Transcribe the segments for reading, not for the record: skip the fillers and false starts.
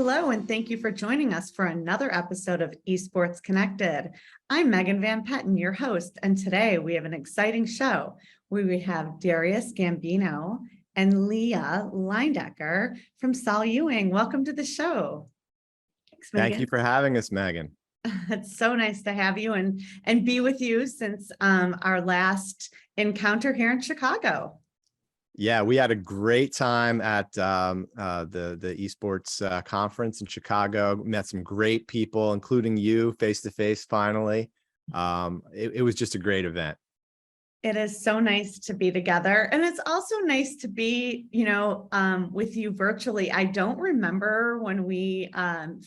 Hello, and thank you for joining us for another episode of Esports Connected. I'm Megan Van Petten, your host, and today we have an exciting show where we have Darius Gambino and Leah Leyendecker from Saul Ewing. Welcome to the show. Thanks, Megan. Thank you for having us, Megan. It's so nice to have you and be with you since our last encounter here in Chicago. Yeah, we had a great time at the esports conference in Chicago. Met some great people, including you, face to face. Finally, it was just a great event. It is so nice to be together, and it's also nice to be, with you virtually. I don't remember when we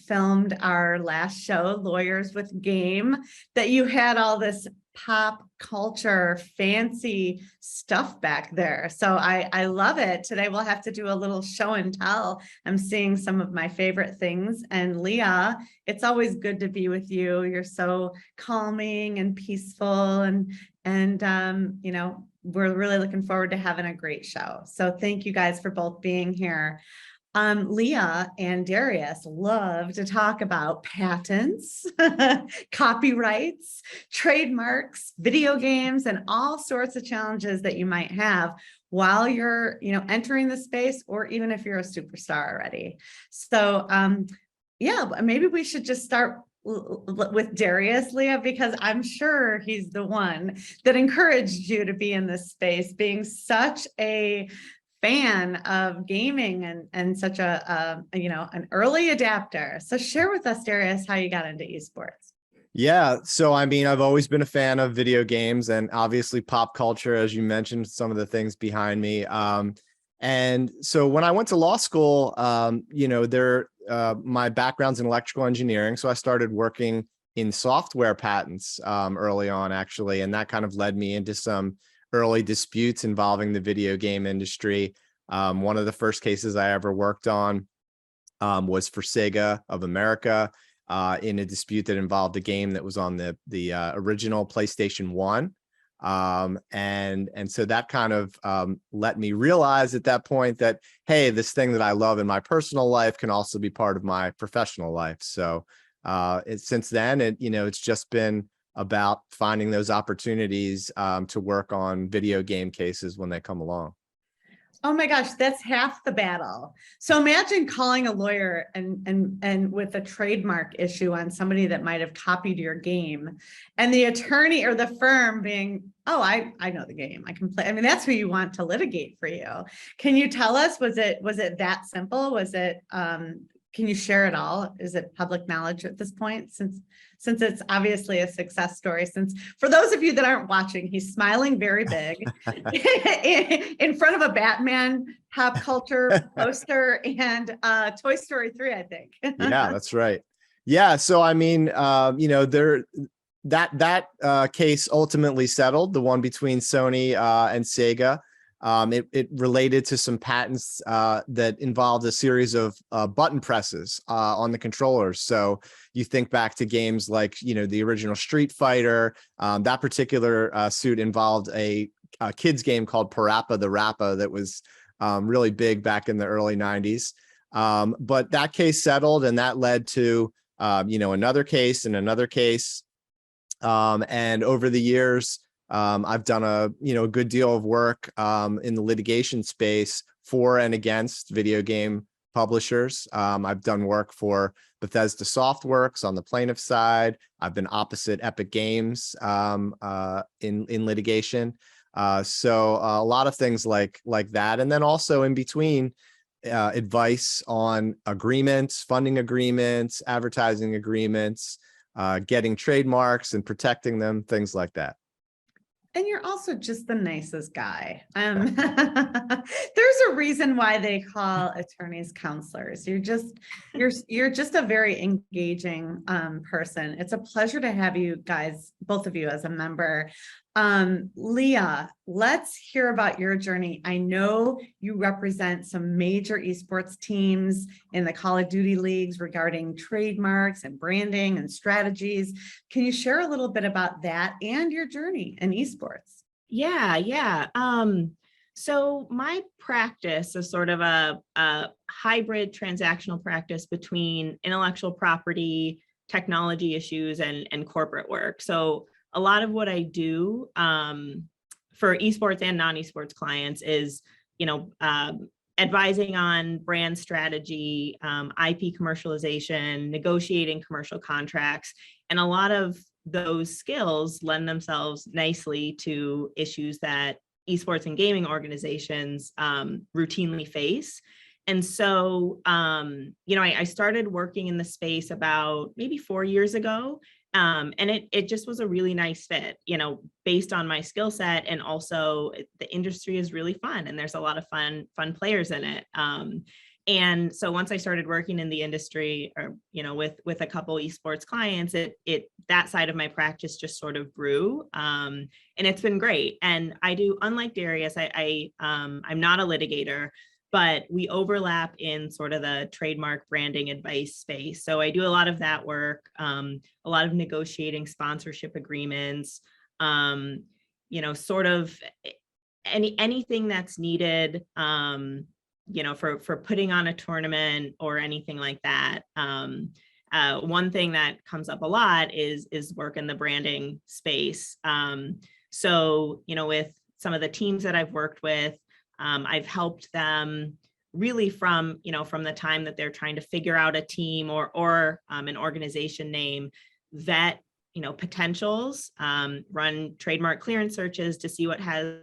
filmed our last show, Lawyers with Game, that you had all this pop culture fancy stuff back there. So I love it. Today we'll have to do a little show and tell. I'm seeing some of my favorite things. And Leah, it's always good to be with you. You're so calming and peaceful, and we're really looking forward to having a great show. So thank you guys for both being here. Leah and Darius love to talk about patents, copyrights, trademarks, video games, and all sorts of challenges that you might have while you're, entering the space, or even if you're a superstar already. So, maybe we should just start with Darius, Leah, because I'm sure he's the one that encouraged you to be in this space, being such a fan of gaming and such an early adapter. So share with us, Darius, how you got into esports. Yeah, so I mean, I've always been a fan of video games and obviously pop culture, as you mentioned, some of the things behind me. And so when I went to law school, my background's in electrical engineering, so I started working in software patents early on, actually, and that kind of led me into some early disputes involving the video game industry. One of the first cases I ever worked on was for Sega of America in a dispute that involved a game that was on the original PlayStation 1. And so that kind of let me realize at that point that, hey, this thing that I love in my personal life can also be part of my professional life. So since then, it's just been about finding those opportunities to work on video game cases when they come along. Oh my gosh, that's half the battle. So imagine calling a lawyer and with a trademark issue on somebody that might have copied your game, and the attorney or the firm being, oh, I know the game, I can play. I mean, that's who you want to litigate for you. Can you tell us, was it that simple? Was it, can you share it all? Is it public knowledge at this point? Since it's obviously a success story, since for those of you that aren't watching, he's smiling very big in front of a Batman pop culture poster and Toy Story 3, I think. Yeah, that's right. Yeah. So, I mean, that case ultimately settled, the one between Sony and Sega. It related to some patents that involved a series of button presses on the controllers. So you think back to games like, the original Street Fighter. That particular suit involved a kids game called Parappa the Rappa that was really big back in the early 90s. But that case settled, and that led to, another case and another case. And over the years, I've done a good deal of work in the litigation space for and against video game publishers. I've done work for Bethesda Softworks on the plaintiff side. I've been opposite Epic Games in litigation. So a lot of things like that, and then also in between advice on agreements, funding agreements, advertising agreements, getting trademarks and protecting them, things like that. And you're also just the nicest guy. There's a reason why they call attorneys counselors. You're just a very engaging person. It's a pleasure to have you guys, both of you, as a member. Leah, let's hear about your journey. I know you represent some major esports teams in the Call of Duty leagues regarding trademarks and branding and strategies. Can you share a little bit about that and your journey in esports? Yeah. So my practice is sort of a hybrid transactional practice between intellectual property, technology issues, and corporate work. So a lot of what I do for esports and non-esports clients is, advising on brand strategy, IP commercialization, negotiating commercial contracts, and a lot of those skills lend themselves nicely to issues that esports and gaming organizations routinely face. And so, I started working in the space about maybe 4 years ago. And it just was a really nice fit, based on my skill set. And also the industry is really fun and there's a lot of fun players in it. And so once I started working in the industry, or, with a couple esports clients, that side of my practice just sort of grew. And it's been great. And I do, unlike Darius, I'm not a litigator, but we overlap in sort of the trademark branding advice space. So I do a lot of that work, a lot of negotiating sponsorship agreements, sort of anything that's needed, for putting on a tournament or anything like that. One thing that comes up a lot is work in the branding space. So, with some of the teams that I've worked with, I've helped them really from the time that they're trying to figure out a team or an organization name, vet, potentials, run trademark clearance searches to see what has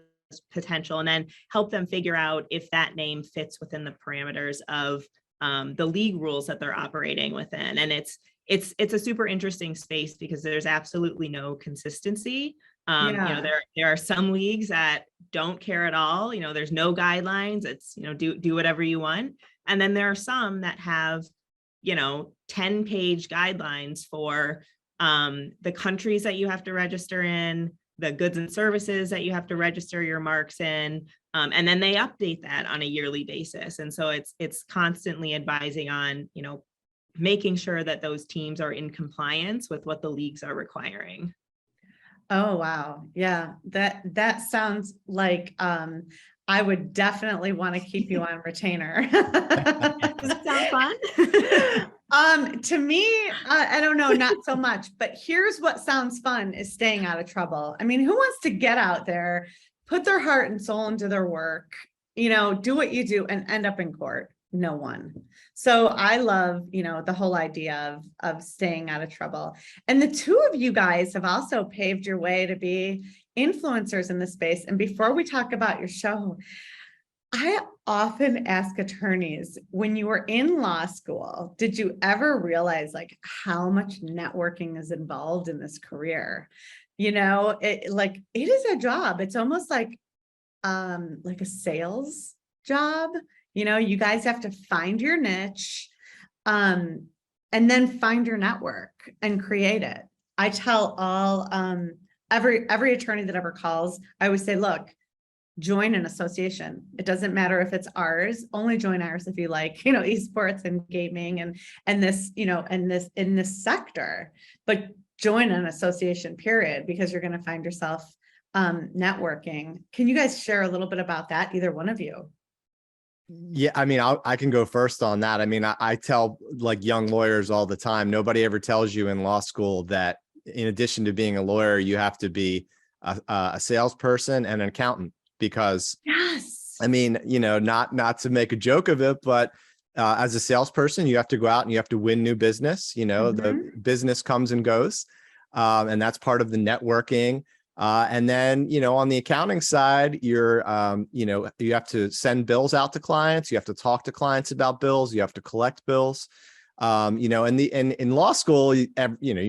potential, and then help them figure out if that name fits within the parameters of the league rules that they're operating within. And it's a super interesting space because there's absolutely no consistency. There are some leagues that don't care at all. There's no guidelines. It's, do whatever you want. And then there are some that have, 10-page guidelines for the countries that you have to register in, the goods and services that you have to register your marks in. And then they update that on a yearly basis. And so it's constantly advising on, making sure that those teams are in compliance with what the leagues are requiring. Oh, wow. Yeah, that sounds like I would definitely want to keep you on retainer. Does that sound fun? To me, I don't know, not so much, but here's what sounds fun is staying out of trouble. I mean, who wants to get out there, put their heart and soul into their work, do what you do and end up in court? No one. So I love, the whole idea of staying out of trouble. And the two of you guys have also paved your way to be influencers in the space. And before we talk about your show, I often ask attorneys, when you were in law school, did you ever realize how much networking is involved in this career? It is a job. It's almost like a sales job. You guys have to find your niche, and then find your network and create it. I tell all, every attorney that ever calls, I always say, look, join an association. It doesn't matter if it's ours, only join ours if you like, esports and gaming and this, in this sector, but join an association, period, because you're going to find yourself networking. Can you guys share a little bit about that? Either one of you. Yeah, I mean, I can go first on that. I mean, I tell young lawyers all the time, nobody ever tells you in law school that in addition to being a lawyer, you have to be a salesperson and an accountant, because yes, I mean, not to make a joke of it, but as a salesperson, you have to go out and you have to win new business. The business comes and goes, and that's part of the networking. And then, on the accounting side, you have to send bills out to clients. You have to talk to clients about bills. You have to collect bills. And in law school, you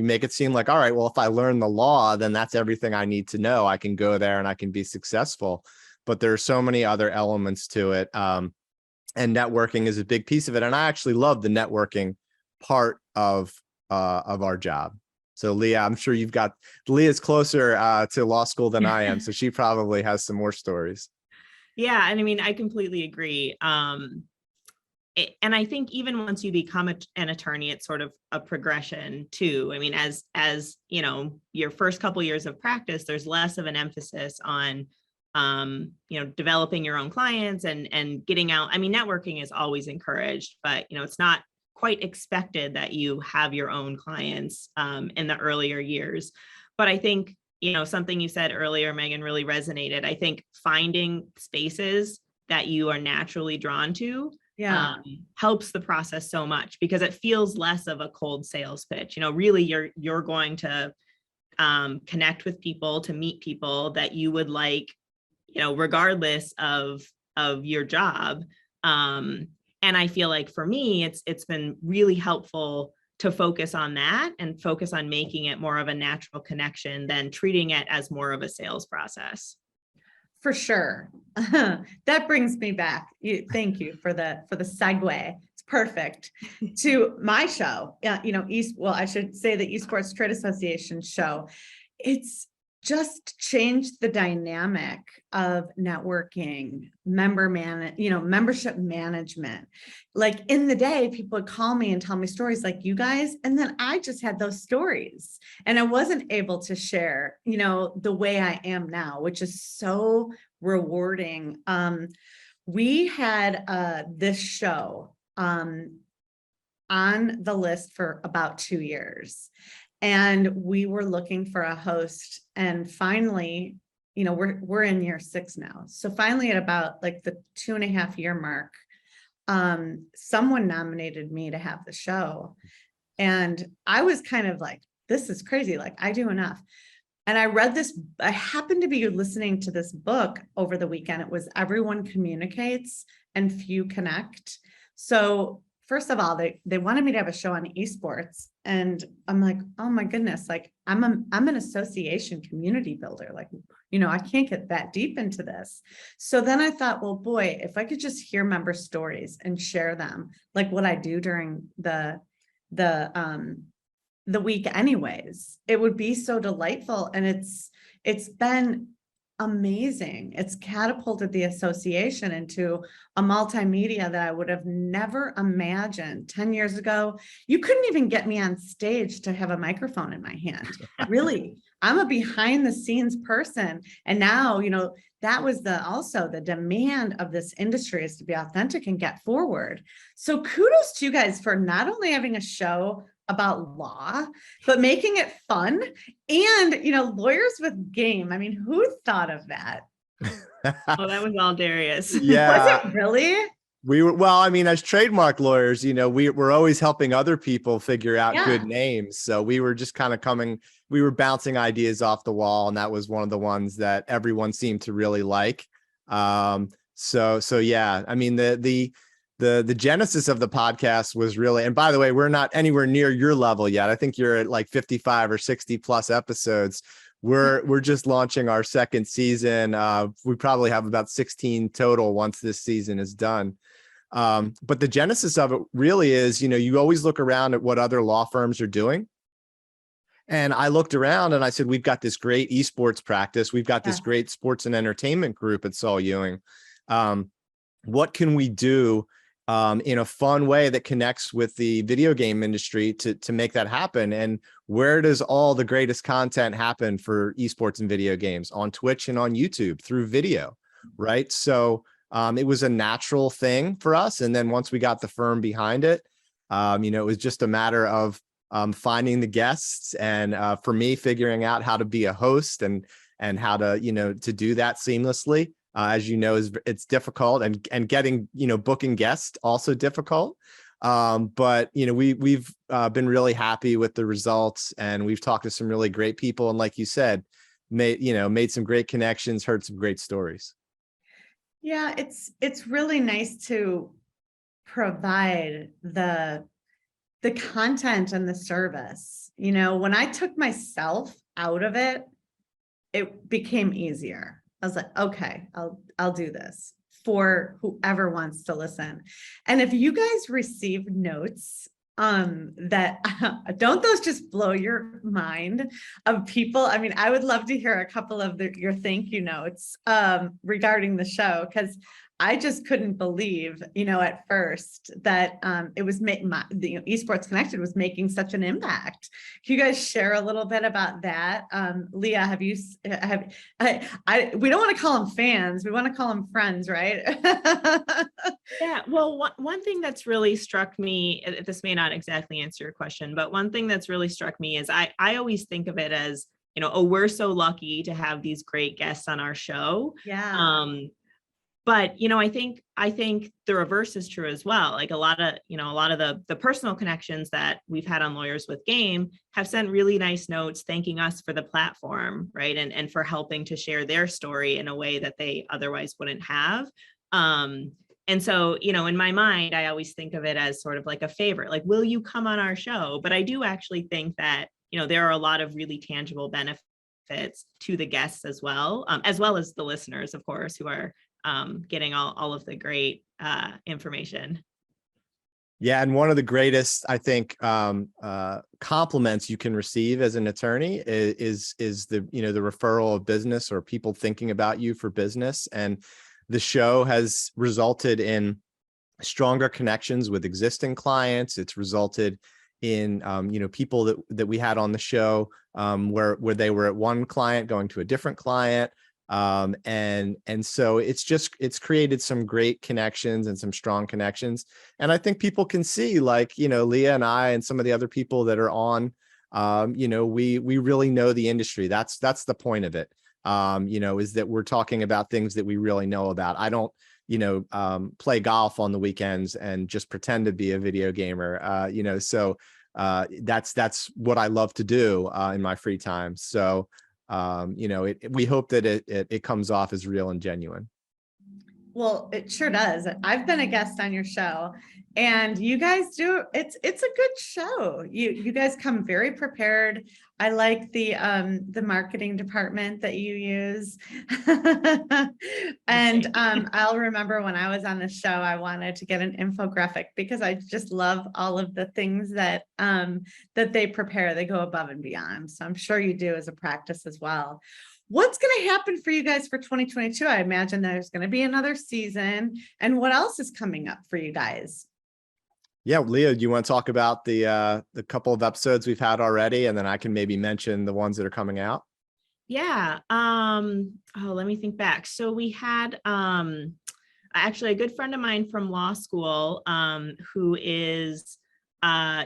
make it seem like, all right, well, if I learn the law, then that's everything I need to know. I can go there and I can be successful. But there are so many other elements to it. And networking is a big piece of it. And I actually love the networking part of our job. So Leah, I'm sure Leah's closer to law school than I am. So she probably has some more stories. Yeah. And I mean, I completely agree. And I think even once you become an attorney, it's sort of a progression too. I mean, as your first couple years of practice, there's less of an emphasis on developing your own clients and getting out. I mean, networking is always encouraged, but, it's not quite expected that you have your own clients in the earlier years. But I think, something you said earlier, Megan, really resonated. I think finding spaces that you are naturally drawn to helps the process so much, because it feels less of a cold sales pitch. Really you're going to connect with people, to meet people that you would like, regardless of your job. And I feel like for me, it's been really helpful to focus on that and focus on making it more of a natural connection than treating it as more of a sales process. For sure. That brings me back. Thank you for the segue. It's perfect to my show. I should say the Esports Trade Association show. It's just changed the dynamic of networking, membership management. Like in the day, people would call me and tell me stories like you guys. And then I just had those stories and I wasn't able to share, the way I am now, which is so rewarding. We had this show on the list for about 2 years. And we were looking for a host, and finally, we're in year 6 now. So finally, at about like the 2.5 year mark, someone nominated me to have the show, and I was kind of like, "This is crazy! Like I do enough." And I read this. I happened to be listening to this book over the weekend. It was "Everyone Communicates and Few Connect." So first of all, they wanted me to have a show on esports. And I'm like, oh my goodness, like I'm an association community builder. Like, I can't get that deep into this. So then I thought, well, boy, if I could just hear member stories and share them, like what I do during the week anyways, it would be so delightful. And it's been amazing. It's catapulted the association into a multimedia that I would have never imagined 10 years ago. You couldn't even get me on stage to have a microphone in my hand. Really, I'm a behind the scenes person. And now, that was also the demand of this industry is to be authentic and get forward. So kudos to you guys for not only having a show about law, but making it fun and, lawyers with game. I mean, who thought of that? Oh, that was all Darius. Yeah. Was it really? We were, well, I mean, as trademark lawyers, we're always helping other people figure out good names. So we were just kind of we were bouncing ideas off the wall. And that was one of the ones that everyone seemed to really like. So yeah, I mean, the genesis of the podcast was really, and by the way, we're not anywhere near your level yet. I think you're at like 55 or 60 plus episodes. We're just launching our second season. We probably have about 16 total once this season is done. But the genesis of it really is, you always look around at what other law firms are doing. And I looked around and I said, we've got this great esports practice. We've got this great sports and entertainment group at Saul Ewing. What can we do in a fun way that connects with the video game industry to make that happen? And where does all the greatest content happen for esports and video games? On Twitch and on YouTube through video, right? So it was a natural thing for us. And then once we got the firm behind it, it was just a matter of finding the guests and for me figuring out how to be a host and how to, to do that seamlessly. As you know, it's difficult, and getting, booking guests also difficult. But, we've been really happy with the results, and we've talked to some really great people. And like you said, made some great connections, heard some great stories. Yeah, it's really nice to provide the content and the service. When I took myself out of it, it became easier. I was like, okay, I'll do this for whoever wants to listen. And if you guys receive notes that don't those just blow your mind of people? I mean, I would love to hear a couple of your thank you notes regarding the show, because I just couldn't believe, at first that it was Esports Connected was making such an impact. Can you guys share a little bit about that? Leah, we don't want to call them fans, we want to call them friends, right? Yeah, well, one thing that's really struck me, this may not exactly answer your question, but one thing that's really struck me is I always think of it as, oh, we're so lucky to have these great guests on our show. Yeah. But, I think the reverse is true as well. Like a lot of the personal connections that we've had on Lawyers with Game have sent really nice notes thanking us for the platform, right? And for helping to share their story in a way that they otherwise wouldn't have. And so, in my mind, I always think of it as sort of like a favor, like, will you come on our show? But I do actually think that, there are a lot of really tangible benefits to the guests as well as the listeners, of course, who are getting all of the great information. Yeah, and one of the greatest, I think, compliments you can receive as an attorney is the the referral of business or people thinking about you for business. And the show has resulted in stronger connections with existing clients. It's resulted in people that we had on the show where they were at one client going to a different client. And so it's created some great connections and some strong connections. And I think people can see, like, Leah and I and some of the other people that are on, we really know the industry. That's the point of it. Is that we're talking about things that we really know about. I don't, play golf on the weekends and just pretend to be a video gamer, so that's what I love to do in my free time. So, we hope that it comes off as real and genuine. Well, it sure does. I've been a guest on your show, and you guys do. It's a good show. You guys come very prepared. I like the marketing department that you use. And I'll remember when I was on the show, I wanted to get an infographic because I just love all of the things that they prepare. They go above and beyond. So I'm sure you do as a practice as well. What's going to happen for you guys for 2022? I imagine there's going to be another season. And what else is coming up for you guys? Yeah, Leah, do you want to talk about the couple of episodes we've had already, and then I can maybe mention the ones that are coming out? Yeah. Let me think back. So we had actually a good friend of mine from law school who is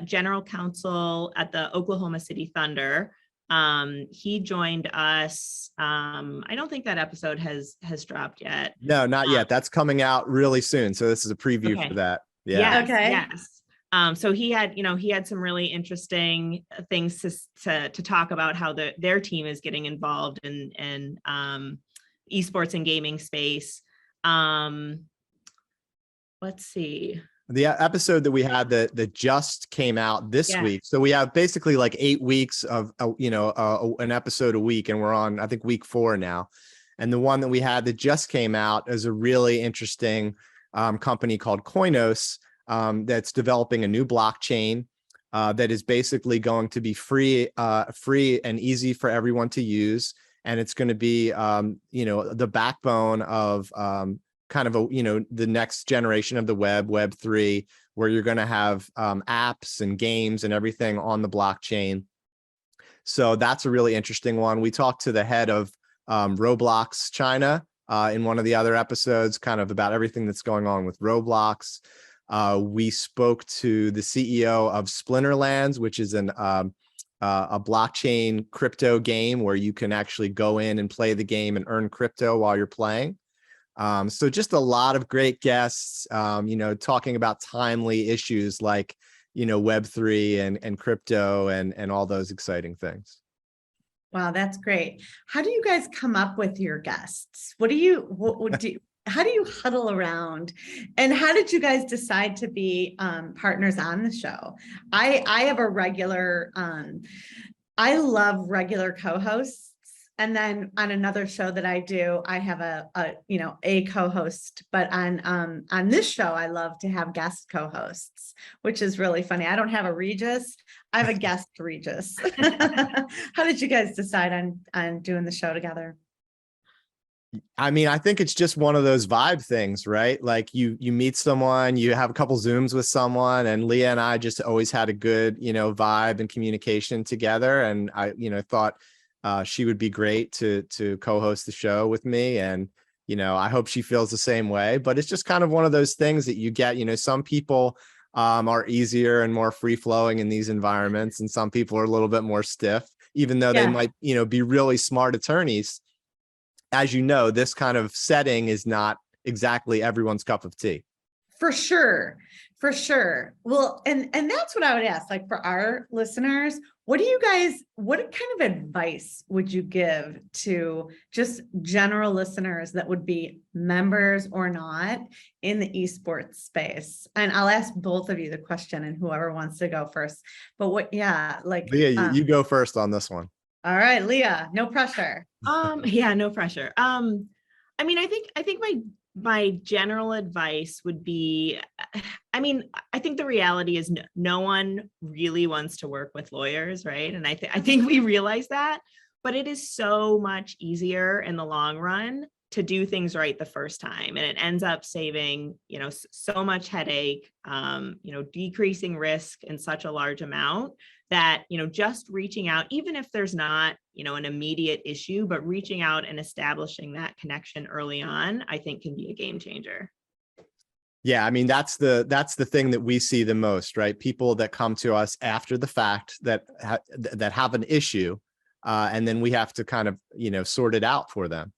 general counsel at the Oklahoma City Thunder. He joined us. I don't think that episode has dropped yet. No, not yet. That's coming out really soon. So this is a preview for that. Yeah. Yes, okay. Yes. So he had some really interesting things to talk about how their team is getting involved in esports and gaming space. Let's see. The episode that we had that just came out this week. So we have basically like 8 weeks of, an episode a week, and we're on, I think, week 4 now. And the one that we had that just came out is a really interesting company called Koinos that's developing a new blockchain that is basically going to be free and easy for everyone to use. And it's going to be, the backbone of kind of the next generation of the Web 3, where you're going to have apps and games and everything on the blockchain. So that's a really interesting one. We talked to the head of Roblox China in one of the other episodes, kind of about everything that's going on with Roblox. We spoke to the CEO of Splinterlands, which is a blockchain crypto game where you can actually go in and play the game and earn crypto while you're playing. So just a lot of great guests, talking about timely issues like, Web3 and crypto and all those exciting things. Wow, that's great. How do you guys come up with your guests? How do you huddle around? And how did you guys decide to be partners on the show? I have a regular, I love regular co-hosts. And then on another show that I do, I have a co-host, but on this show, I love to have guest co-hosts, which is really funny. I don't have a Regis. I have a guest Regis. How did you guys decide on doing the show together? I mean, I think it's just one of those vibe things, right? Like you meet someone, you have a couple Zooms with someone, and Leah and I just always had a good, vibe and communication together. And I, thought she would be great to co-host the show with me. And, I hope she feels the same way. But it's just kind of one of those things that you get, some people are easier and more free flowing in these environments, and some people are a little bit more stiff, even though they might, be really smart attorneys. As you know, this kind of setting is not exactly everyone's cup of tea. For sure. For sure. Well, and that's what I would ask, like, for our listeners, what kind of advice would you give to just general listeners that would be members or not in the esports space? And I'll ask both of you the question, and whoever wants to go first. But Leah, you go first on this one. All right, Leah, no pressure. Yeah, no pressure. I mean, I think my general advice would be, I think the reality is no one really wants to work with lawyers, right? And I think we realize that, but it is so much easier in the long run to do things right the first time. And it ends up saving, so much headache, decreasing risk in such a large amount that, just reaching out, even if there's not, an immediate issue, but reaching out and establishing that connection early on, I think can be a game changer. Yeah, I mean, that's the thing that we see the most, right? People that come to us after the fact that have an issue, and then we have to kind of, sort it out for them.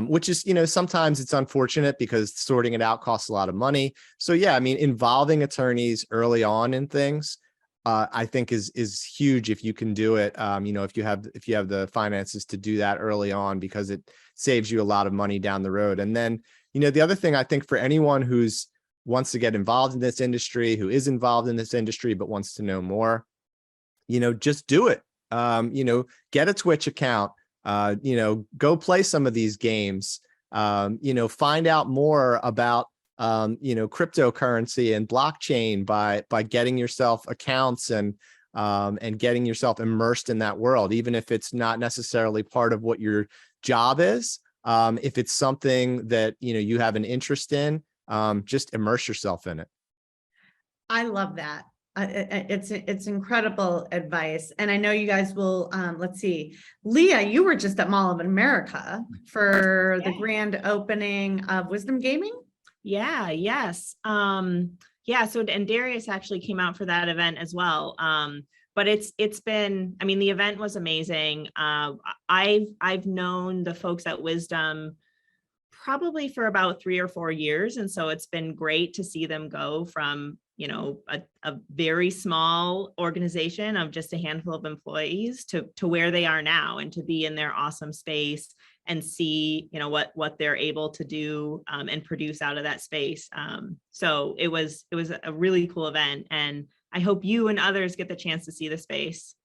Which is, sometimes it's unfortunate because sorting it out costs a lot of money. So yeah, I mean, involving attorneys early on in things, I think is huge if you can do it. If you have the finances to do that early on, because it saves you a lot of money down the road. And then, the other thing I think for anyone who's wants to get involved in this industry, who is involved in this industry, but wants to know more, just do it. Get a Twitch account. Go play some of these games, find out more about, cryptocurrency and blockchain by getting yourself accounts and getting yourself immersed in that world, even if it's not necessarily part of what your job is. If it's something that, you have an interest in, just immerse yourself in it. I love that. It's incredible advice. And I know you guys will, let's see, Leah, you were just at Mall of America for the grand opening of Wisdom Gaming. Yeah, yes. So, and Darius actually came out for that event as well. But it's been, the event was amazing. I've known the folks at Wisdom probably for about 3 or 4 years. And so it's been great to see them go from, a very small organization of just a handful of employees to where they are now, and to be in their awesome space and see, what they're able to do and produce out of that space. So it was a really cool event, and I hope you and others get the chance to see the space.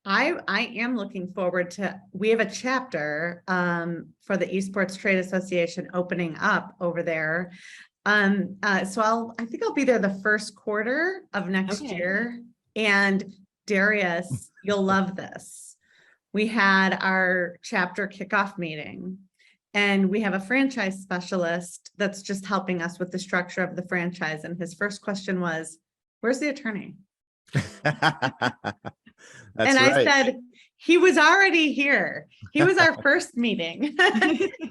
I am looking forward to, we have a chapter for the Esports Trade Association opening up over there. So I think I'll be there the first quarter of next year. And Darius, you'll love this. We had our chapter kickoff meeting, and we have a franchise specialist that's just helping us with the structure of the franchise. And his first question was, "Where's the attorney?" That's I right. said, he was already here. He was our first meeting,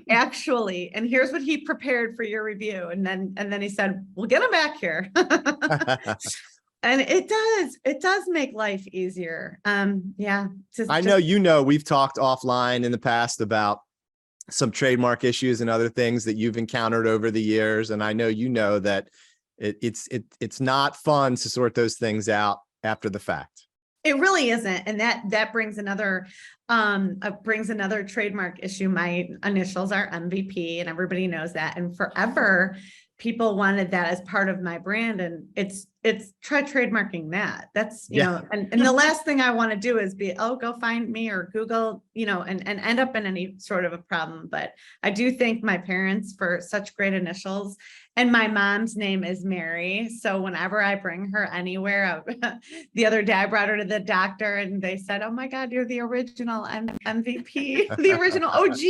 actually. And here's what he prepared for your review. And then he said, "We'll get him back here." And it does make life easier. Yeah. I know, we've talked offline in the past about some trademark issues and other things that you've encountered over the years. And I know, that it's not fun to sort those things out after the fact. It really isn't. And that brings another trademark issue. My initials are MVP, and everybody knows that. And forever, people wanted that as part of my brand. And it's try trademarking that. That's, and the last thing I want to do is go find me or Google, and end up in any sort of a problem. But I do thank my parents for such great initials. And my mom's name is Mary. So whenever I bring her anywhere, the other day I brought her to the doctor, and they said, "Oh my God, you're the original MVP, the original OG."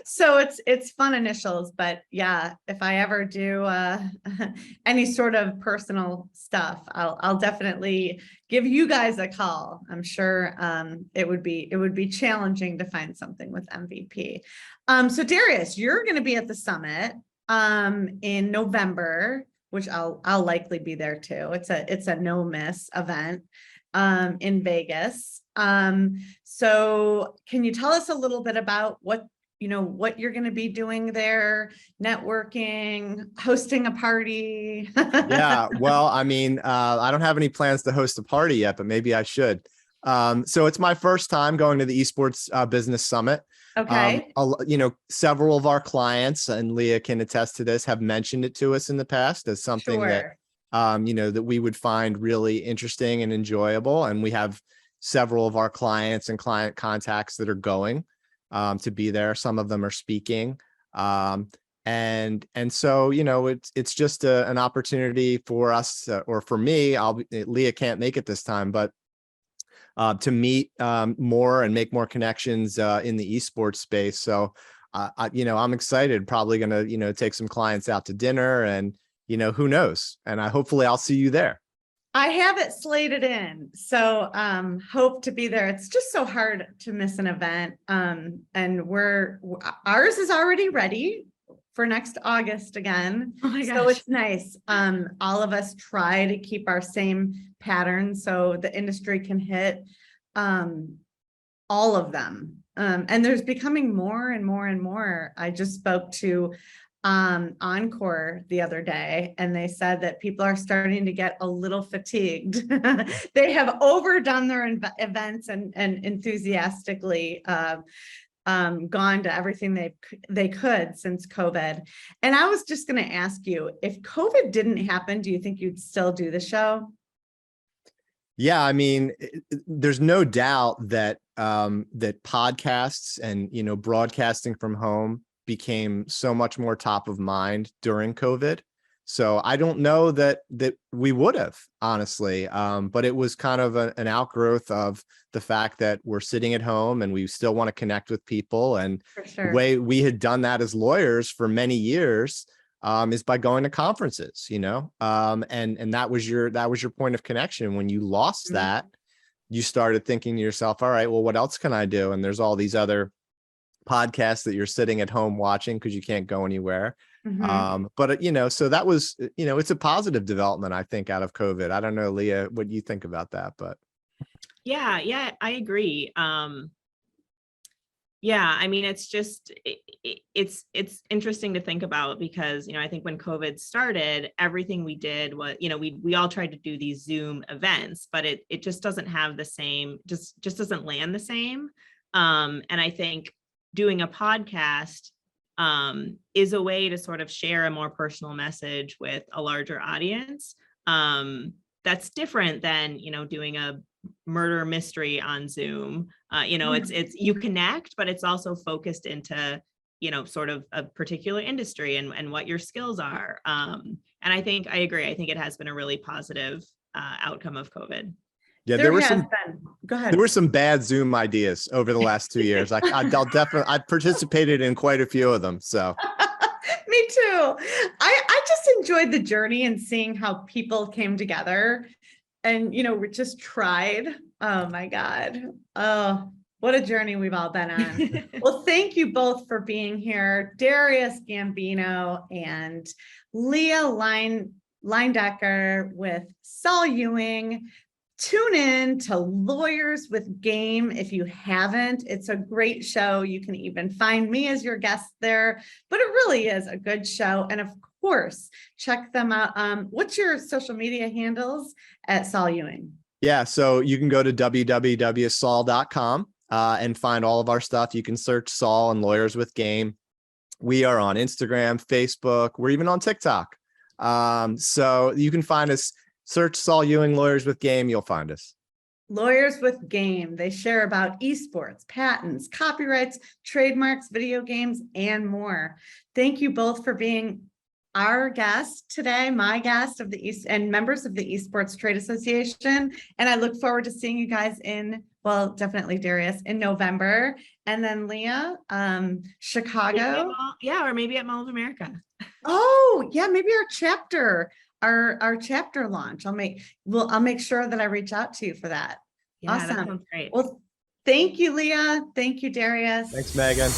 So it's fun initials, but yeah, if I ever do any sort of personal stuff, I'll definitely give you guys a call. I'm sure it would be challenging to find something with MVP. So Darius, you're going to be at the summit in November, which I'll likely be there too. It's a no miss event in Vegas. So can you tell us a little bit about what you're going to be doing there, networking, hosting a party? Yeah, well, I mean, I don't have any plans to host a party yet, but maybe I should. So it's my first time going to the Esports Business Summit. Okay. Several of our clients, and Leah can attest to this, have mentioned it to us in the past as something Sure. that we would find really interesting and enjoyable. And we have several of our clients and client contacts that are going to be there. Some of them are speaking. And so, it's just an opportunity for us, or for me, Leah can't make it this time, but to meet more and make more connections in the esports space. So, I'm excited, probably going to, take some clients out to dinner, and, who knows? And hopefully I'll see you there. I have it slated in, so hope to be there. It's just so hard to miss an event. And ours is already ready for next August again. Oh my So gosh. it's nice. All of us try to keep our same pattern so the industry can hit all of them. And there's becoming more and more and more. I just spoke to Encore the other day, and they said that people are starting to get a little fatigued. They have overdone their events and enthusiastically gone to everything they could since COVID. And I was just going to ask you, if COVID didn't happen, do you think you'd still do the show? Yeah, I mean, there's no doubt that that podcasts and broadcasting from home became so much more top of mind during COVID. So I don't know that we would have, honestly, but it was kind of an outgrowth of the fact that we're sitting at home and we still want to connect with people. And For sure. the way we had done that as lawyers for many years is by going to conferences, and that was your point of connection. When you lost that, you started thinking to yourself, all right, well, what else can I do? And there's all these other podcasts that you're sitting at home watching because you can't go anywhere. But so that was, it's a positive development, I think, out of COVID. I don't know, Leah, what you think about that, but Yeah, I agree. Yeah, I mean, it's just, it's interesting to think about because, I think when COVID started, everything we did was, we all tried to do these Zoom events, but it just doesn't have the same, just doesn't land the same. And I think doing a podcast is a way to sort of share a more personal message with a larger audience. That's different than, doing a murder mystery on Zoom. It's you connect, but it's also focused into, sort of a particular industry and what your skills are. And I agree. I think it has been a really positive outcome of COVID. Yeah, There were some bad Zoom ideas over the last 2 years. I've participated in quite a few of them. So Me too. I just enjoyed the journey and seeing how people came together and, we just tried. Oh my God. Oh, what a journey we've all been on. Well, thank you both for being here. Darius Gambino and Leah Leyendecker with Saul Ewing. Tune in to Lawyers with Game if you haven't. It's a great show. You can even find me as your guest there, but it really is a good show. And of course, check them out. What's your social media handles at Saul Ewing? Yeah, so you can go to www.saul.com and find all of our stuff. You can search Saul and Lawyers with Game. We are on Instagram, Facebook. We're even on TikTok. So you can find us. Search Saul Ewing Lawyers with Game, you'll find us. Lawyers with Game. They share about esports, patents, copyrights, trademarks, video games, and more. Thank you both for being our guest today, my guest of the East and members of the Esports Trade Association. And I look forward to seeing you guys well, definitely Darius in November. And then Leah, Chicago. Yeah, or maybe at Mall of America. Oh, yeah, maybe our chapter launch. I'll make sure that I reach out to you for that. Yeah, Awesome. that sounds great. Well, thank you, Leah. Thank you, Darius. Thanks, Megan.